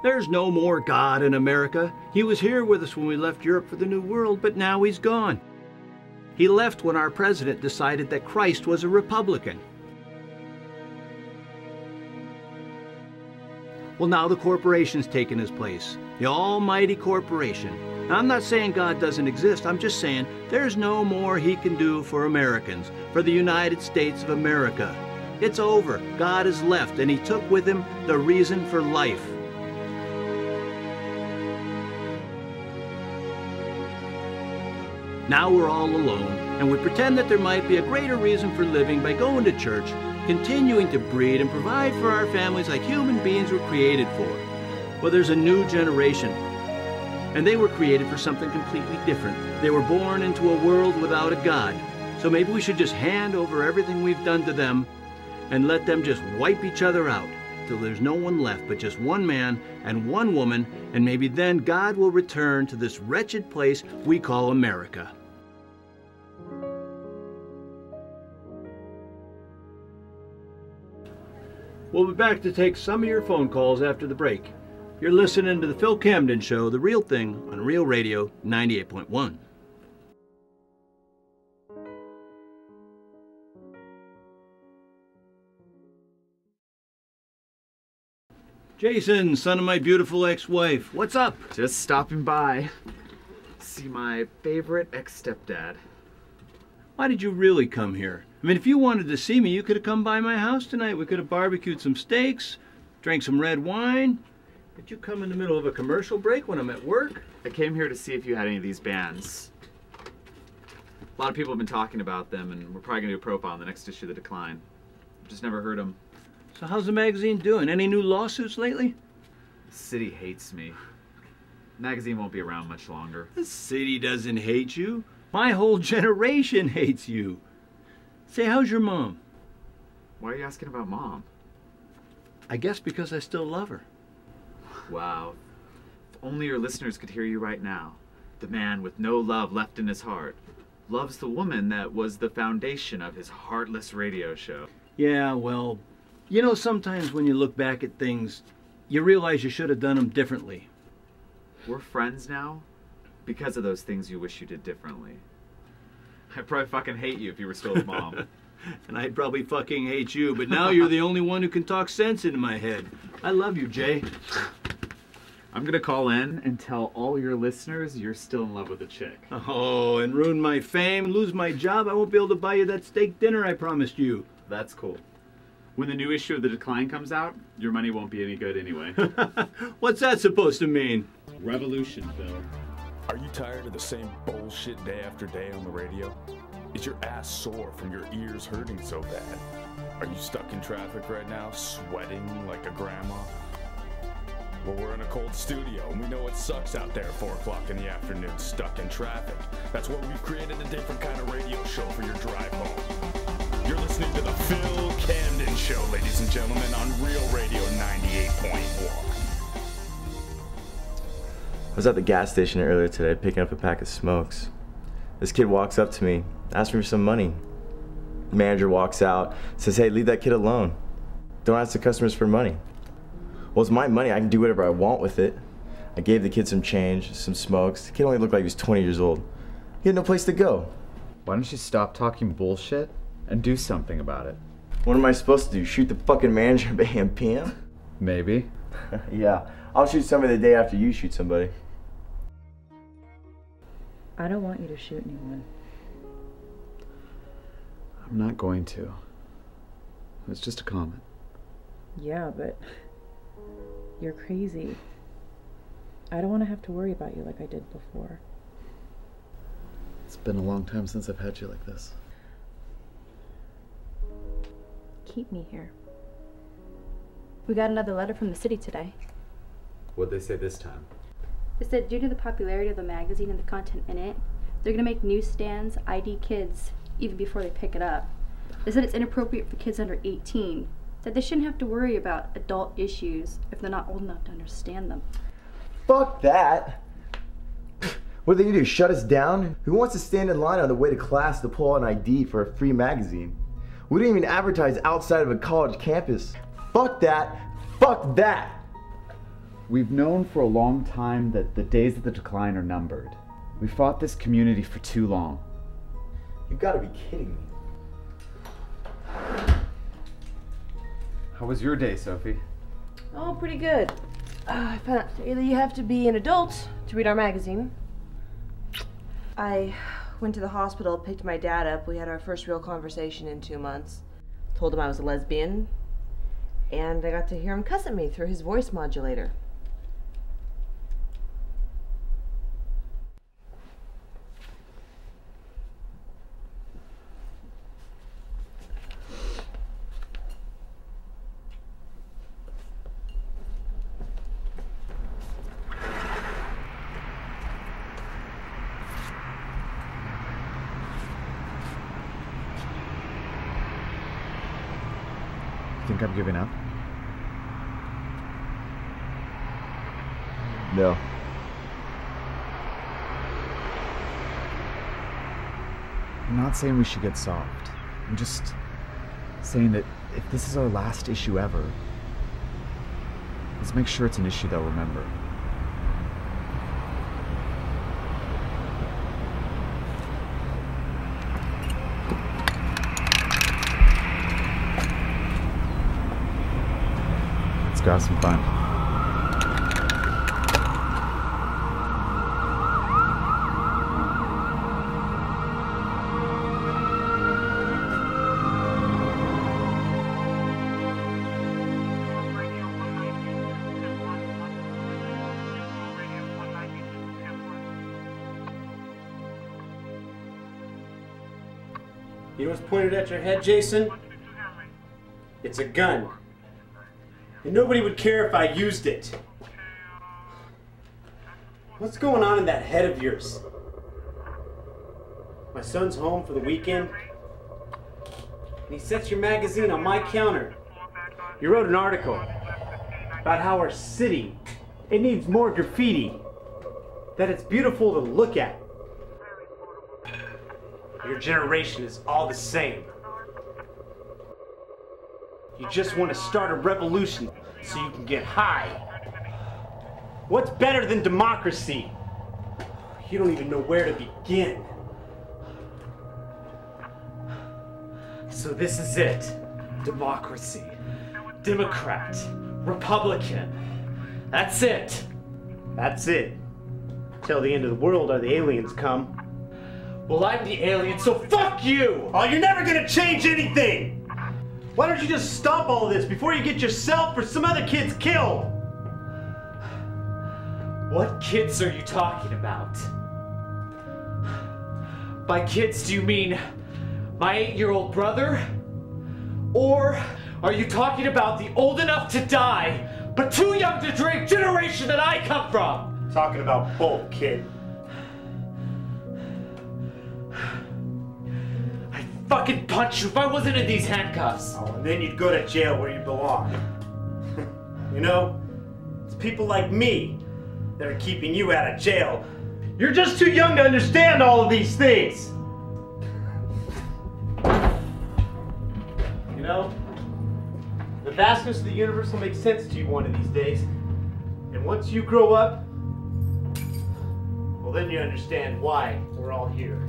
There's no more God in America. He was here with us when we left Europe for the New World, but now he's gone. He left when our president decided that Christ was a Republican. Well, now the corporation's taken his place. The almighty corporation. Now, I'm not saying God doesn't exist. I'm just saying there's no more he can do for Americans, for the United States of America. It's over. God has left, and he took with him the reason for life. Now we're all alone, and we pretend that there might be a greater reason for living by going to church, continuing to breed and provide for our families like human beings were created for. Well, there's a new generation, and they were created for something completely different. They were born into a world without a God. So maybe we should just hand over everything we've done to them and let them just wipe each other out till there's no one left but just one man and one woman, and maybe then God will return to this wretched place we call America. We'll be back to take some of your phone calls after the break. You're listening to The Phil Camden Show, the real thing on Real Radio 98.1. Jason, son of my beautiful ex-wife, what's up? Just stopping by. See my favorite ex-stepdad. Why did you really come here? I mean, if you wanted to see me, you could have come by my house tonight. We could have barbecued some steaks, drank some red wine. But you come in the middle of a commercial break when I'm at work? I came here to see if you had any of these bands. A lot of people have been talking about them, and we're probably going to do a profile in the next issue of The Decline. I've just never heard them. So how's the magazine doing? Any new lawsuits lately? The city hates me. The magazine won't be around much longer. The city doesn't hate you. My whole generation hates you. Say, how's your mom? Why are you asking about Mom? I guess because I still love her. Wow. If only your listeners could hear you right now. The man with no love left in his heart loves the woman that was the foundation of his heartless radio show. Yeah, well, you know, sometimes when you look back at things, you realize you should have done them differently. We're friends now because of those things you wish you did differently. I'd probably fucking hate you if you were still with Mom. And I'd probably fucking hate you, but now you're the only one who can talk sense into my head. I love you, Jay. I'm gonna call in and tell all your listeners you're still in love with a chick. Oh, and ruin my fame, lose my job. I won't be able to buy you that steak dinner I promised you. That's cool. When the new issue of The Decline comes out, your money won't be any good anyway. What's that supposed to mean? Revolution, Phil. Are you tired of the same bullshit day after day on the radio? Is your ass sore from your ears hurting so bad? Are you stuck in traffic right now, sweating like a grandma? Well, we're in a cold studio, and we know it sucks out there at 4 o'clock in the afternoon, stuck in traffic. That's why we've created a different kind of radio show for your drive home. You're listening to The Phil Camden Show, ladies and gentlemen, on Real Radio 98.1. I was at the gas station earlier today picking up a pack of smokes. This kid walks up to me, asks me for some money. The manager walks out, says, "Hey, leave that kid alone. Don't ask the customers for money." Well, it's my money. I can do whatever I want with it. I gave the kid some change, some smokes. The kid only looked like he was 20 years old. He had no place to go. Why don't you stop talking bullshit and do something about it? What am I supposed to do? Shoot the fucking manager at AM PM? Maybe. Yeah, I'll shoot somebody the day after you shoot somebody. I don't want you to shoot anyone. I'm not going to. It's just a comment. Yeah, but you're crazy. I don't want to have to worry about you like I did before. It's been a long time since I've had you like this. Keep me here. We got another letter from the city today. What'd they say this time? It said due to the popularity of the magazine and the content in it, they're going to make newsstands ID kids even before they pick it up. They said it's inappropriate for kids under 18 That they shouldn't have to worry about adult issues if they're not old enough to understand them. Fuck that. What do they do, shut us down? Who wants to stand in line on the way to class to pull out an ID for a free magazine? We don't even advertise outside of a college campus. Fuck that. Fuck that. We've known for a long time that the days of the decline are numbered. We fought this community for too long. You gotta be kidding me. How was your day, Sophie? Oh, pretty good. I found out today that you have to be an adult to read our magazine. I went to the hospital, picked my dad up. We had our first real conversation in 2 months. Told him I was a lesbian, and I got to hear him cuss at me through his voice modulator. Think I'm giving up? No. I'm not saying we should get soft. I'm just saying that if this is our last issue ever, let's make sure it's an issue they'll remember. Let's go have some fun. You know what's pointed at your head, Jason? It's a gun. And nobody would care if I used it. What's going on in that head of yours? My son's home for the weekend, and he sets your magazine on my counter. You wrote an article about how our city, it needs more graffiti, that it's beautiful to look at. Your generation is all the same. You just want to start a revolution so you can get high. What's better than democracy? You don't even know where to begin. So this is it. Democracy. Democrat. Republican. That's it. That's it. Till the end of the world or the aliens come. Well, I'm the alien, so fuck you! Oh, you're never gonna change anything! Why don't you just stop all this before you get yourself or some other kids killed? What kids are you talking about? By kids, do you mean my 8-year-old brother? Or are you talking about the old enough to die, but too young to drink generation that I come from? Talking about both, kid. I'd fucking punch you if I wasn't in these handcuffs. Oh, and then you'd go to jail where you belong. You know, it's people like me that are keeping you out of jail. You're just too young to understand all of these things. You know, the vastness of the universe will make sense to you one of these days. And once you grow up, well, then you understand why we're all here.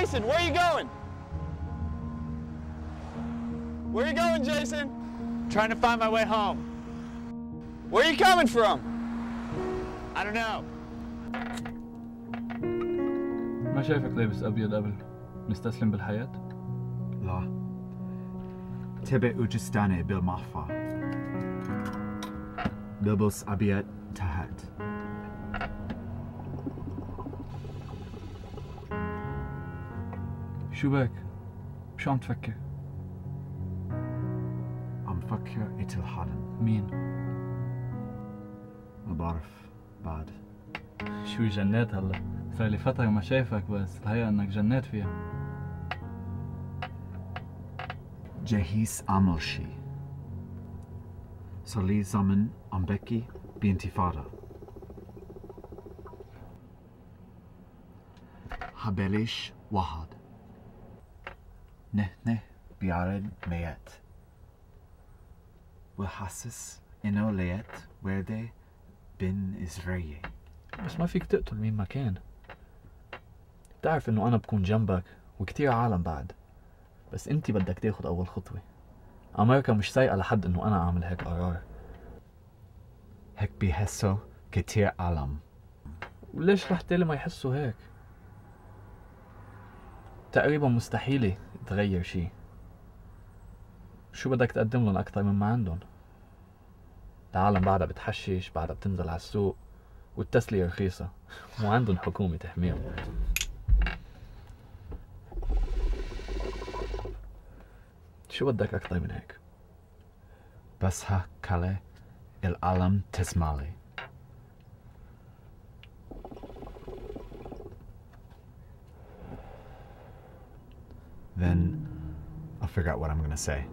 Jason, where are you going? Where are you going, Jason? Trying to find my way home. Where are you coming from? I don't know. ما شايفك لابس أبيض قبل. مستسلم بالحياة؟ لا. تبع وجستاني بالمحفى. بلبس أبيض تحت. شو بك؟ شو عم تفكر؟ عم فكر قتل حدا. مين؟ ما بعرف بعد. شو جنات هلا؟ صار لي فترة ما شايفك بس الحقيقة انك جنات فيها. جهيز أعمل شي. صار لي زمن عم بكي بانتفاضة. حبلش واحد. نحن بيعرض ميت. وحاسس إنه ليت وردة بين إزرائيل. بس ما فيك تقتل مين ما كان. بتعرف انه انا بكون جنبك وكتير عالم بعد. بس انتي بدك تاخد اول خطوة. امريكا مش سايقة لحد انه انا اعمل هيك قرار. هيك بيحسوا كتير عالم. وليش رح تالي ما يحسوا هيك؟ تقريبا مستحيلة تغير شي. شو بدك تقدم لهم اكتر مما عندهم؟ العالم بعدها بتحشش، بعدها بتنزل على السوق، والتسلية رخيصة، وعندهم حكومة تحميهم. شو بدك أكتر من هيك؟ بس هكالي العالم تسمعلي. Then I'll figure out what I'm gonna say.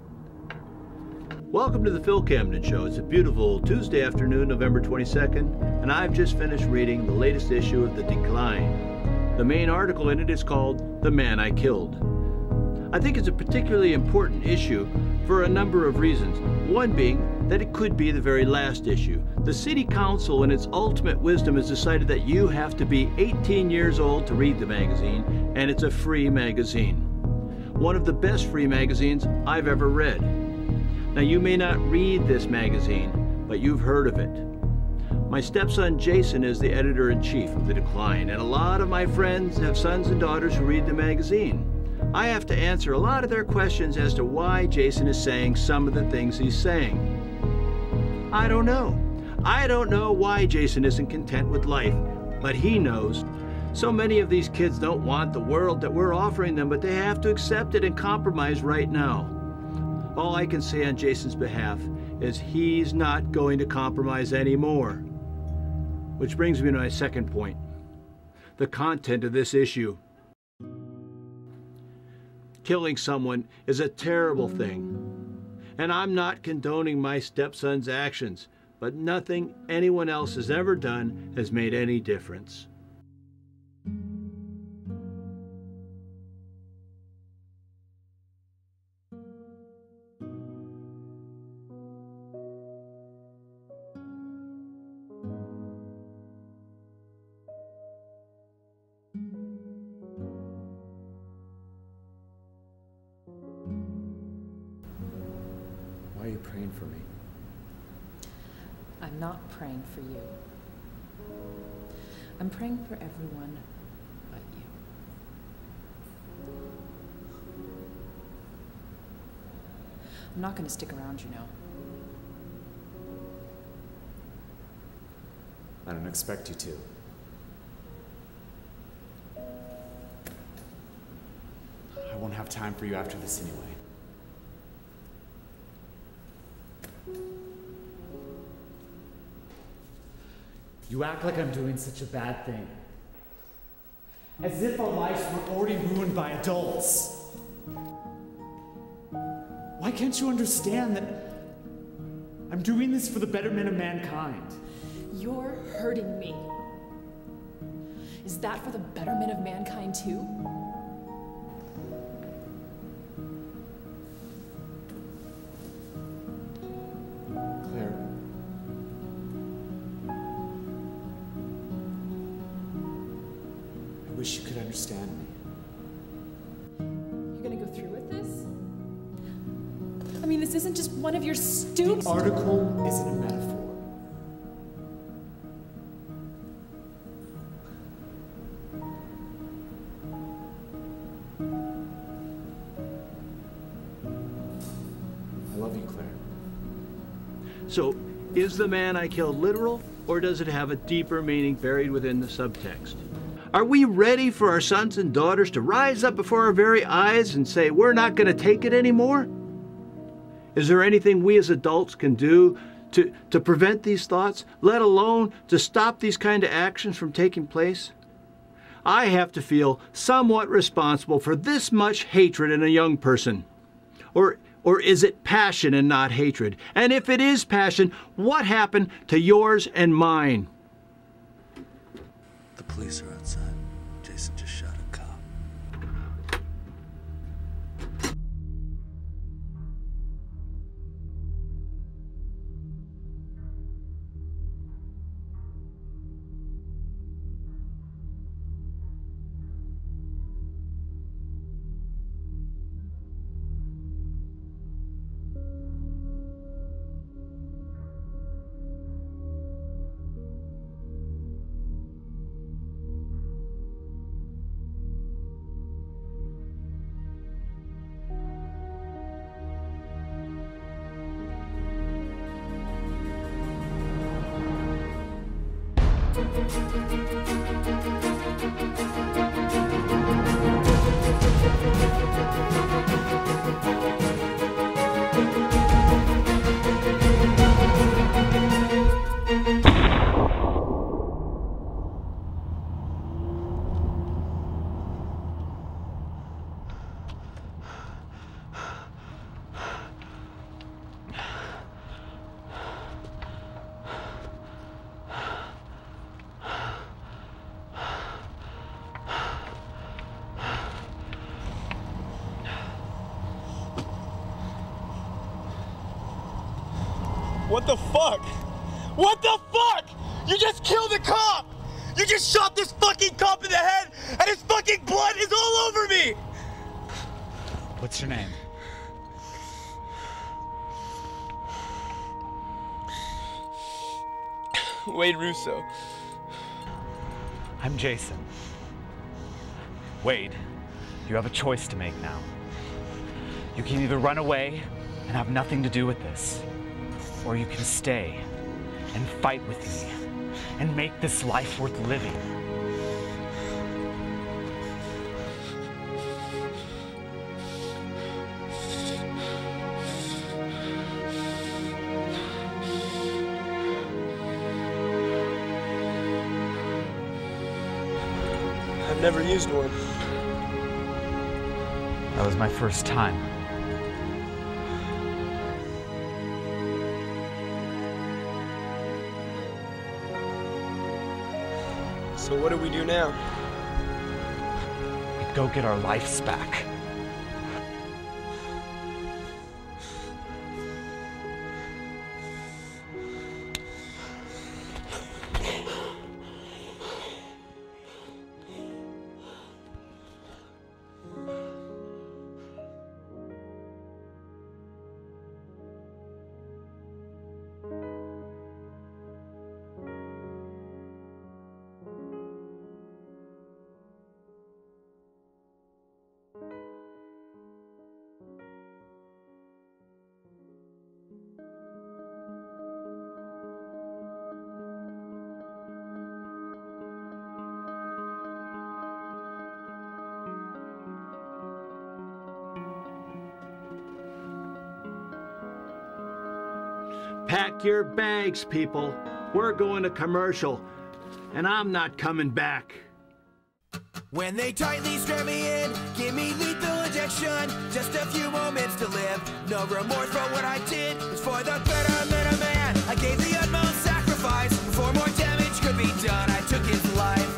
Welcome to the Phil Camden Show. It's a beautiful Tuesday afternoon, November 22nd, and I've just finished reading the latest issue of The Decline. The main article in it is called The Man I Killed. I think it's a particularly important issue for a number of reasons. One being that it could be the very last issue. The City Council, in its ultimate wisdom, has decided that you have to be 18 years old to read the magazine, and it's a free magazine. One of the best free magazines I've ever read. Now, you may not read this magazine, but you've heard of it. My stepson Jason is the editor-in-chief of The Decline, and a lot of my friends have sons and daughters who read the magazine. I have to answer a lot of their questions as to why Jason is saying some of the things he's saying. I don't know. I don't know why Jason isn't content with life, but he knows. So many of these kids don't want the world that we're offering them, but they have to accept it and compromise right now. All I can say on Jason's behalf is he's not going to compromise anymore. Which brings me to my second point, the content of this issue. Killing someone is a terrible thing, and I'm not condoning my stepson's actions, but nothing anyone else has ever done has made any difference. Why are you praying for me? I'm not praying for you. I'm praying for everyone but you. I'm not going to stick around, you know. I don't expect you to. I won't have time for you after this anyway. You act like I'm doing such a bad thing. As if our lives were already ruined by adults. Why can't you understand that I'm doing this for the betterment of mankind? You're hurting me. Is that for the betterment of mankind too? Claire. I wish you could understand me. This isn't just one of your stupid... The article isn't a metaphor. I love you, Claire. So, is the man I killed literal, or does it have a deeper meaning buried within the subtext? Are we ready for our sons and daughters to rise up before our very eyes and say, we're not going to take it anymore? Is there anything we as adults can do to prevent these thoughts, let alone to stop these kind of actions from taking place? I have to feel somewhat responsible for this much hatred in a young person. Or is it passion and not hatred? And if it is passion, what happened to yours and mine? The police are outside. Jason just shot a cop. What the fuck? What the fuck? You just killed a cop! You just shot this fucking cop in the head and his fucking blood is all over me! What's your name? Wade Russo. I'm Jason. Wade, you have a choice to make now. You can either run away and have nothing to do with this, or you can stay and fight with me and make this life worth living. I've never used one. That was my first time. So what do we do now? We go get our lives back. Pack your bags, people. We're going to commercial, and I'm not coming back. When they tightly strap me in, give me lethal injection, just a few moments to live. No remorse for what I did, it's for the betterment of man. I gave the utmost sacrifice, before more damage could be done, I took his life.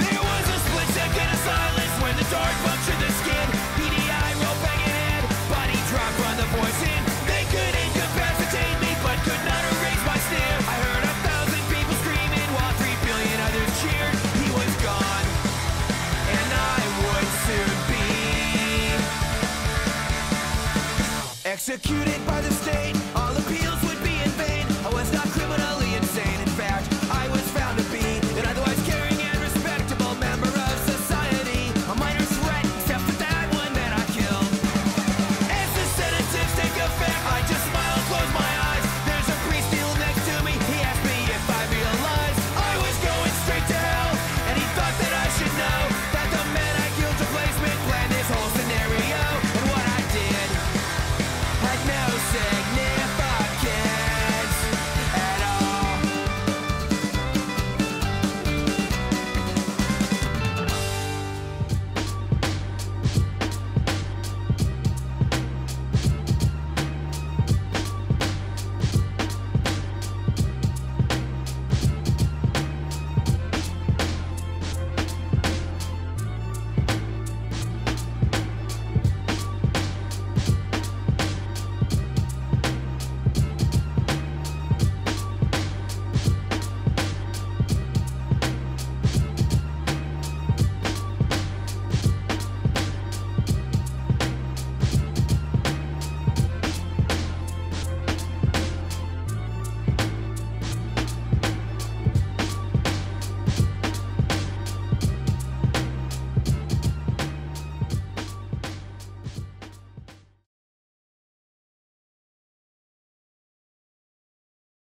There was a split second of silence when the dart punctured the skin. PDI rope hanging head, body drop, run the voice in. They could incapacitate me, but could not erase my stare. I heard 1,000 people screaming while 3 billion others cheered. He was gone, and I would soon be Executed by the state,